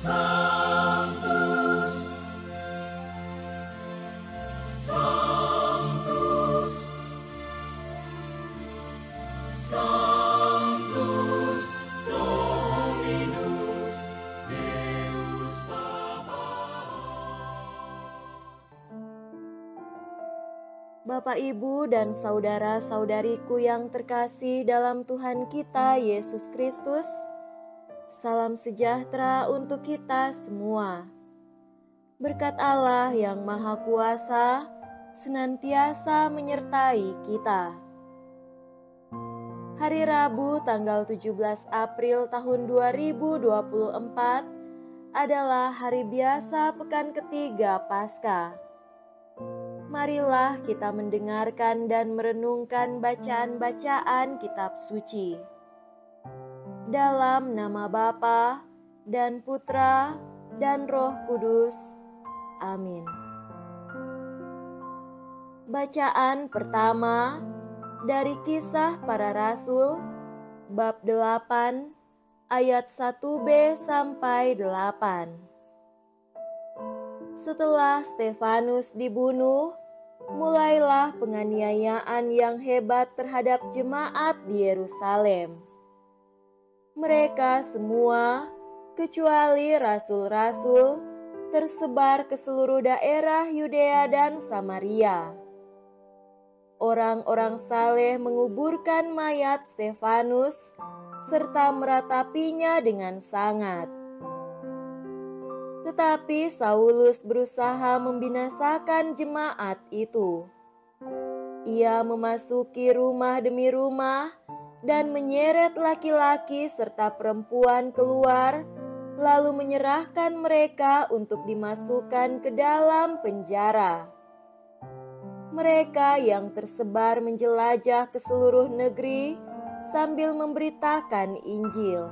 Sanctus, Sanctus, Sanctus Dominus Deus Sabaoth. Bapak, Ibu, dan saudara-saudariku yang terkasih dalam Tuhan kita Yesus Kristus, salam sejahtera untuk kita semua. Berkat Allah yang Maha Kuasa senantiasa menyertai kita. Hari Rabu tanggal 17 April tahun 2024 adalah hari biasa pekan ketiga Paskah. Marilah kita mendengarkan dan merenungkan bacaan-bacaan kitab suci. Dalam nama Bapa dan Putra dan Roh Kudus. Amin. Bacaan pertama dari Kisah Para Rasul, bab 8, ayat 1b sampai 8. Setelah Stefanus dibunuh, mulailah penganiayaan yang hebat terhadap jemaat di Yerusalem. Mereka semua, kecuali rasul-rasul, tersebar ke seluruh daerah Yudea dan Samaria. Orang-orang saleh menguburkan mayat Stefanus serta meratapinya dengan sangat. Tetapi Saulus berusaha membinasakan jemaat itu. Ia memasuki rumah demi rumah dan menyeret laki-laki serta perempuan keluar, lalu menyerahkan mereka untuk dimasukkan ke dalam penjara. Mereka yang tersebar menjelajah ke seluruh negeri sambil memberitakan Injil.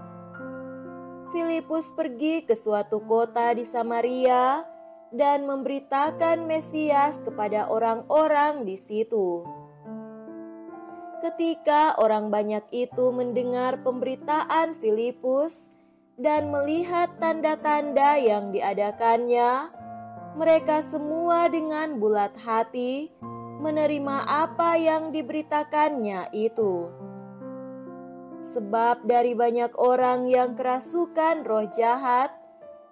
Filipus pergi ke suatu kota di Samaria dan memberitakan Mesias kepada orang-orang di situ. Ketika orang banyak itu mendengar pemberitaan Filipus dan melihat tanda-tanda yang diadakannya, mereka semua dengan bulat hati menerima apa yang diberitakannya itu. Sebab dari banyak orang yang kerasukan roh jahat,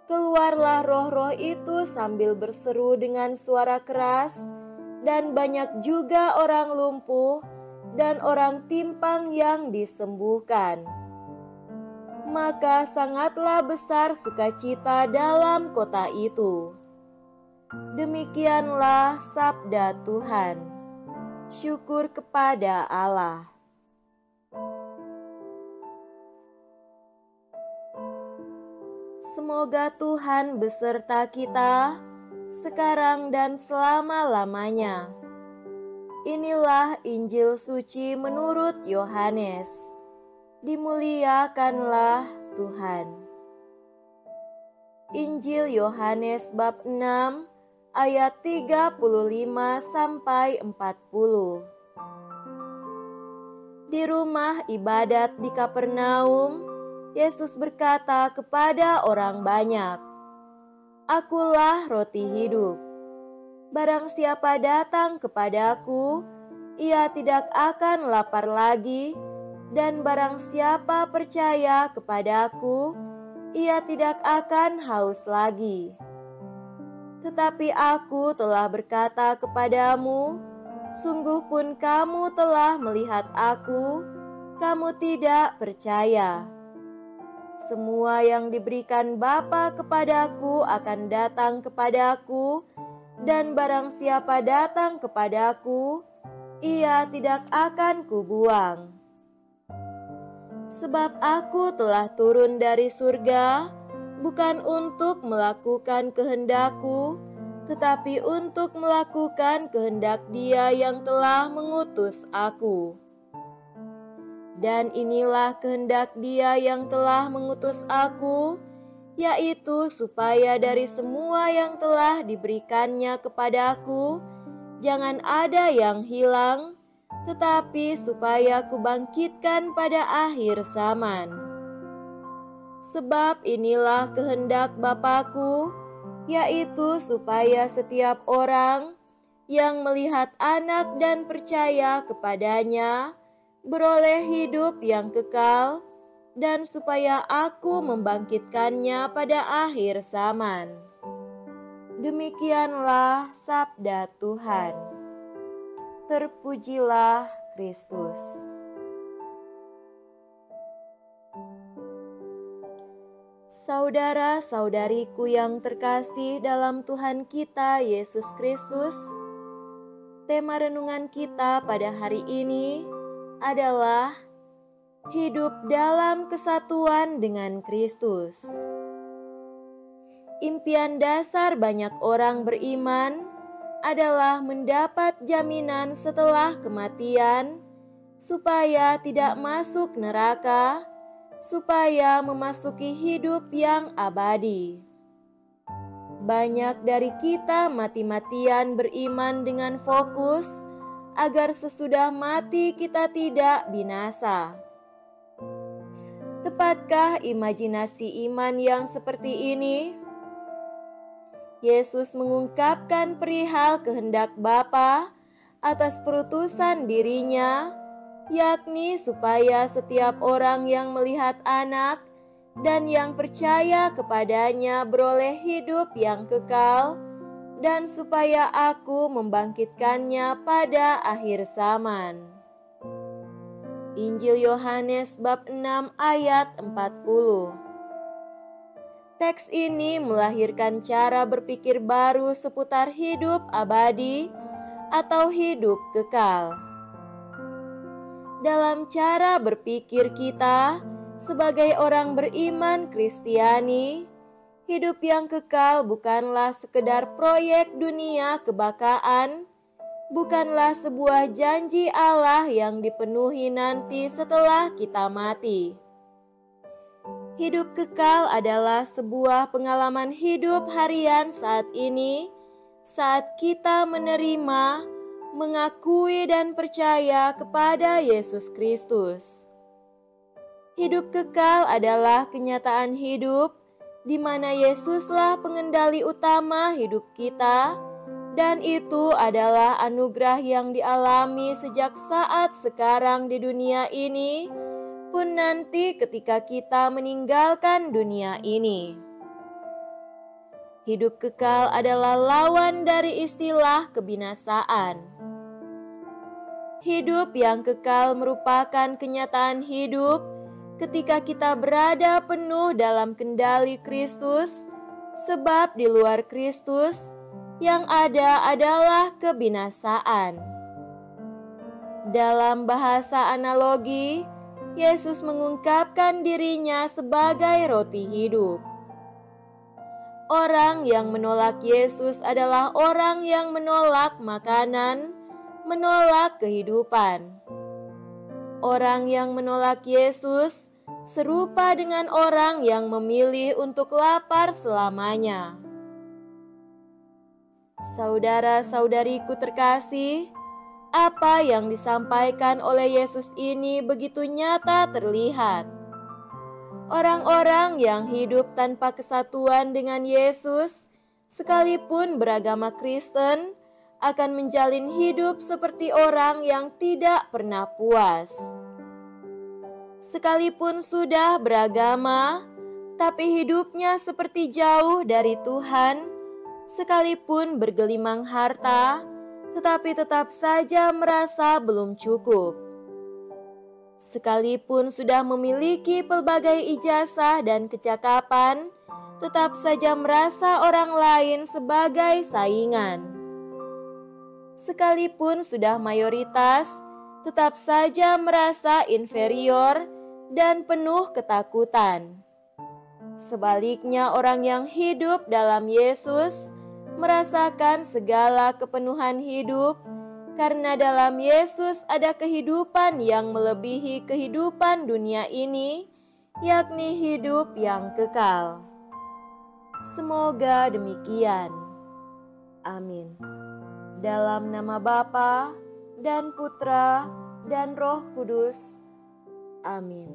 keluarlah roh-roh itu sambil berseru dengan suara keras, dan banyak juga orang lumpuh dan orang timpang yang disembuhkan. Maka sangatlah besar sukacita dalam kota itu. Demikianlah sabda Tuhan. Syukur kepada Allah. Semoga Tuhan beserta kita sekarang dan selama-lamanya. Inilah Injil suci menurut Yohanes. Dimuliakanlah Tuhan. Injil Yohanes bab 6 ayat 35 sampai 40. Di rumah ibadat di Kapernaum, Yesus berkata kepada orang banyak, "Akulah roti hidup. Barang siapa datang kepadaku, ia tidak akan lapar lagi, dan barang siapa percaya kepadaku, ia tidak akan haus lagi. Tetapi aku telah berkata kepadamu, sungguh pun kamu telah melihat aku, kamu tidak percaya. Semua yang diberikan Bapa kepadaku akan datang kepadaku, dan barang siapa datang kepadaku, ia tidak akan kubuang. Sebab aku telah turun dari surga, bukan untuk melakukan kehendakku, tetapi untuk melakukan kehendak Dia yang telah mengutus aku. Dan inilah kehendak Dia yang telah mengutus aku, yaitu supaya dari semua yang telah diberikannya kepadaku, jangan ada yang hilang, tetapi supaya kubangkitkan pada akhir zaman. Sebab inilah kehendak Bapa-Ku, yaitu supaya setiap orang yang melihat Anak dan percaya kepadanya beroleh hidup yang kekal, dan supaya Aku membangkitkannya pada akhir zaman. Demikianlah sabda Tuhan. Terpujilah Kristus. Saudara-saudariku yang terkasih dalam Tuhan kita Yesus Kristus, tema renungan kita pada hari ini adalah hidup dalam kesatuan dengan Kristus. Impian dasar banyak orang beriman adalah mendapat jaminan setelah kematian, supaya tidak masuk neraka, supaya memasuki hidup yang abadi. Banyak dari kita mati-matian beriman dengan fokus agar sesudah mati kita tidak binasa. Tepatkah imajinasi iman yang seperti ini? Yesus mengungkapkan perihal kehendak Bapa atas perutusan dirinya, yakni supaya setiap orang yang melihat Anak dan yang percaya kepadanya beroleh hidup yang kekal, dan supaya Aku membangkitkannya pada akhir zaman. Injil Yohanes bab 6 ayat 40. Teks ini melahirkan cara berpikir baru seputar hidup abadi atau hidup kekal. Dalam cara berpikir kita sebagai orang beriman Kristiani, hidup yang kekal bukanlah sekedar proyek dunia kebakaan, bukanlah sebuah janji Allah yang dipenuhi nanti setelah kita mati. Hidup kekal adalah sebuah pengalaman hidup harian saat ini, saat kita menerima, mengakui dan percaya kepada Yesus Kristus. Hidup kekal adalah kenyataan hidup di mana Yesuslah pengendali utama hidup kita, dan itu adalah anugerah yang dialami sejak saat sekarang di dunia ini, pun nanti ketika kita meninggalkan dunia ini. Hidup kekal adalah lawan dari istilah kebinasaan. Hidup yang kekal merupakan kenyataan hidup ketika kita berada penuh dalam kendali Kristus, sebab di luar Kristus yang ada adalah kebinasaan. Dalam bahasa analogi, Yesus mengungkapkan dirinya sebagai roti hidup. Orang yang menolak Yesus adalah orang yang menolak makanan, menolak kehidupan. Orang yang menolak Yesus serupa dengan orang yang memilih untuk lapar selamanya. Saudara-saudariku terkasih, apa yang disampaikan oleh Yesus ini begitu nyata terlihat. Orang-orang yang hidup tanpa kesatuan dengan Yesus, sekalipun beragama Kristen, akan menjalin hidup seperti orang yang tidak pernah puas. Sekalipun sudah beragama, tapi hidupnya seperti jauh dari Tuhan, sekalipun bergelimang harta, tetapi tetap saja merasa belum cukup. Sekalipun sudah memiliki pelbagai ijazah dan kecakapan, tetap saja merasa orang lain sebagai saingan. Sekalipun sudah mayoritas, tetap saja merasa inferior dan penuh ketakutan. Sebaliknya, orang yang hidup dalam Yesus merasakan segala kepenuhan hidup, karena dalam Yesus ada kehidupan yang melebihi kehidupan dunia ini, yakni hidup yang kekal. Semoga demikian. Amin. Dalam nama Bapa dan Putra dan Roh Kudus. Amin.